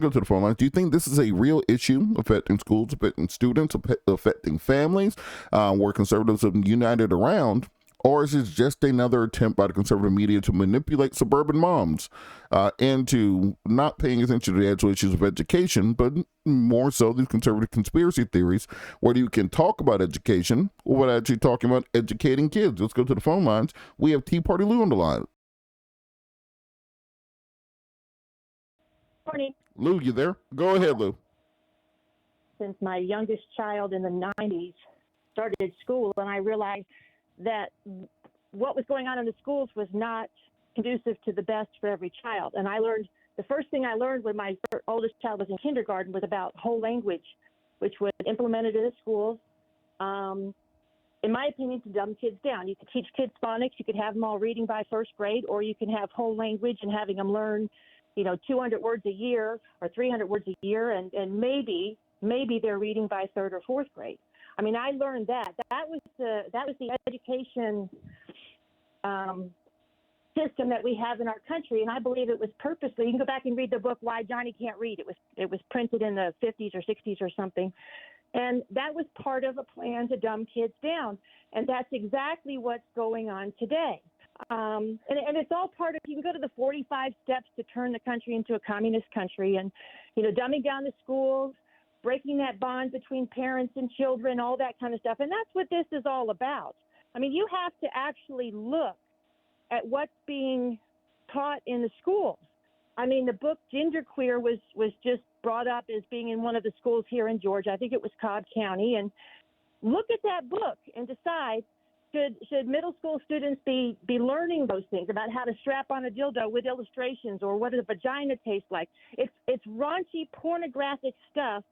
Go to the phone lines. Do you think this is a real issue affecting schools, affecting students, affecting families, where conservatives have united around? Or is it just another attempt by the conservative media to manipulate suburban moms into not paying attention to the actual issues of education, but more so these conservative conspiracy theories where you can talk about education without actually talking about educating kids? Let's go to the phone lines. We have Tea Party Lou on the line. Morning. Lou, you there? Go ahead, Lou. Since my youngest child in the 90s started school, and I realized that what was going on in the schools was not conducive to the best for every child. And the first thing I learned when my oldest child was in kindergarten was about whole language, which was implemented in the schools. In my opinion, to dumb kids down. You could teach kids phonics, you could have them all reading by first grade, or you can have whole language and having them learn 200 words a year or 300 words a year, and maybe they're reading by third or fourth grade. I mean, I learned that. That was the education system that we have in our country, and I believe it was purposely. You can go back and read the book Why Johnny Can't Read. It was printed in the 50s or 60s or something, and that was part of a plan to dumb kids down, and that's exactly what's going on today. And it's all part of, you can go to the 45 steps to turn the country into a communist country, and, dumbing down the schools, breaking that bond between parents and children, all that kind of stuff. And that's what this is all about. I mean, you have to actually look at what's being taught in the schools. I mean, the book Genderqueer was just brought up as being in one of the schools here in Georgia. I think it was Cobb County. And look at that book and decide, should middle school students be learning those things about how to strap on a dildo with illustrations, or what does a vagina taste like? It's raunchy, pornographic stuff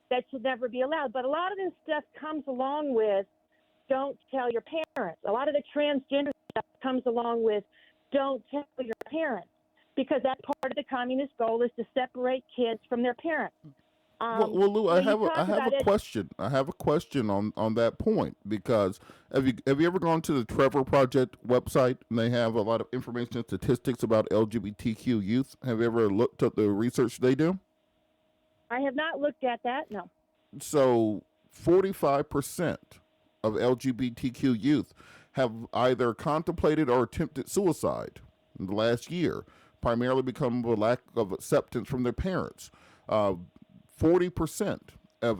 that should never be allowed. But a lot of this stuff comes along with don't tell your parents. A lot of the transgender stuff comes along with don't tell your parents, because that's part of the communist goal, is to separate kids from their parents. Well, Lou, I have a question. I have a question on that point, because have you ever gone to the Trevor Project website, and they have a lot of information and statistics about LGBTQ youth? Have you ever looked at the research they do? I have not looked at that, no. So 45% of LGBTQ youth have either contemplated or attempted suicide in the last year, primarily because of a lack of acceptance from their parents. 40% of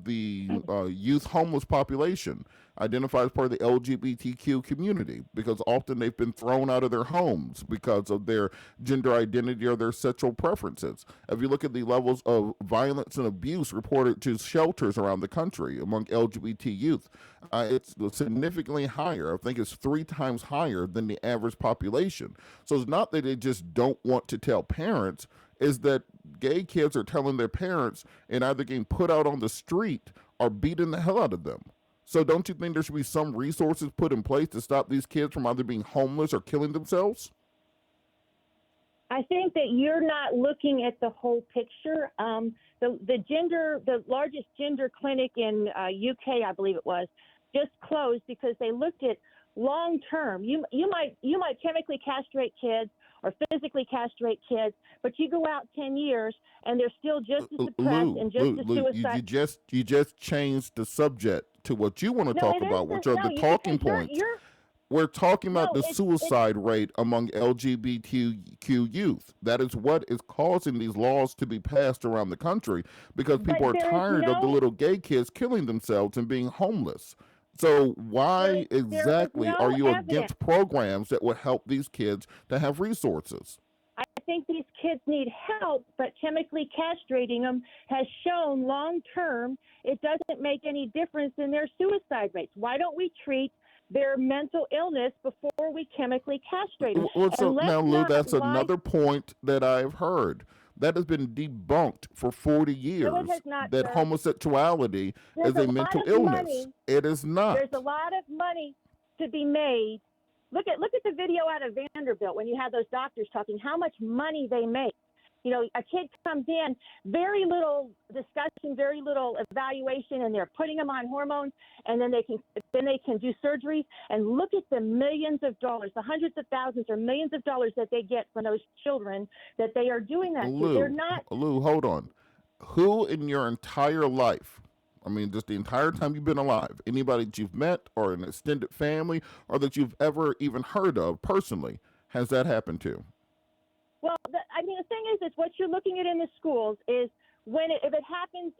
the youth homeless population identify as part of the LGBTQ community, because often they've been thrown out of their homes because of their gender identity or their sexual preferences. If you look at the levels of violence and abuse reported to shelters around the country among LGBT youth, it's significantly higher. I think it's 3 times higher than the average population. So it's not that they just don't want to tell parents, is that gay kids are telling their parents and either getting put out on the street or beating the hell out of them. So don't you think there should be some resources put in place to stop these kids from either being homeless or killing themselves? I think that you're not looking at the whole picture. The largest gender clinic in UK, I believe it was, just closed because they looked at long term. You might chemically castrate kids or physically castrate kids, but you go out 10 years and they're still just as depressed and just as suicidal. You just changed the subject to what you want to talk about, which are the talking points. We're talking about the suicide rate among LGBTQ youth. That is what is causing these laws to be passed around the country, because people are tired of the little gay kids killing themselves and being homeless. So why exactly are you against programs that would help these kids to have resources? I think these kids need help, but chemically castrating them has shown long term it doesn't make any difference in their suicide rates. Why don't we treat their mental illness before we chemically castrate them? Well, so now, Lou, that's another point that I've heard. That has been debunked for 40 years, that homosexuality is a mental illness. It is not. There's a lot of money to be made. Look at the video out of Vanderbilt when you have those doctors talking how much money they make. A kid comes in, very little discussion, very little evaluation, and they're putting them on hormones, and then they can do surgeries. And look at the millions of dollars, the hundreds of thousands or millions of dollars that they get from those children that they are doing that to. They're not. Lou, hold on. Who in your entire life, I mean, just the entire time you've been alive, anybody that you've met or an extended family or that you've ever even heard of personally, has that happened to? Well, the thing is what you're looking at in the schools is if it happens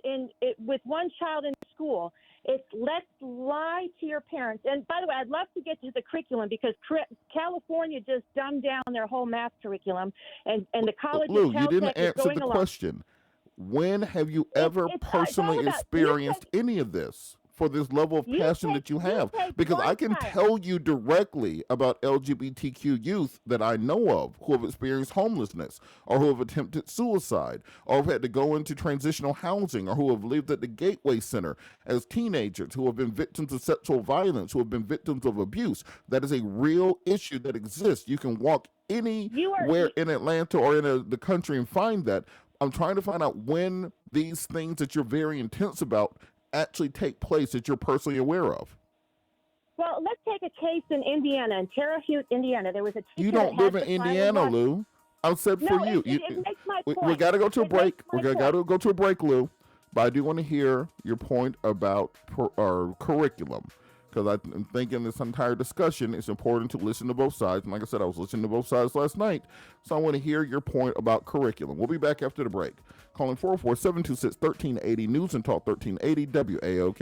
with one child in school, it's let's lie to your parents. And by the way, I'd love to get to the curriculum because California just dumbed down their whole math curriculum, and the college Lou, of you Caltech didn't is answer going the along. question. When have you ever personally experienced any of this for this level of passion that you have? Because I can tell you directly about LGBTQ youth that I know of who have experienced homelessness or who have attempted suicide or have had to go into transitional housing or who have lived at the Gateway Center as teenagers, who have been victims of sexual violence, who have been victims of abuse. That is a real issue that exists. You can walk anywhere in Atlanta or in the country and find that. I'm trying to find out when these things that you're very intense about actually take place that you're personally aware of. Well, let's take a case in Indiana, in Terre Haute, Indiana. There was a teacher. You don't live in Indiana, Lou. I said for you. It makes my point. We got to go to a break. We got to go to a break, Lou. But I do want to hear your point about curriculum. Because I'm thinking this entire discussion, it's important to listen to both sides. And like I said, I was listening to both sides last night. So I want to hear your point about curriculum. We'll be back after the break. Calling 404-726-1380, News and Talk 1380 WAOK.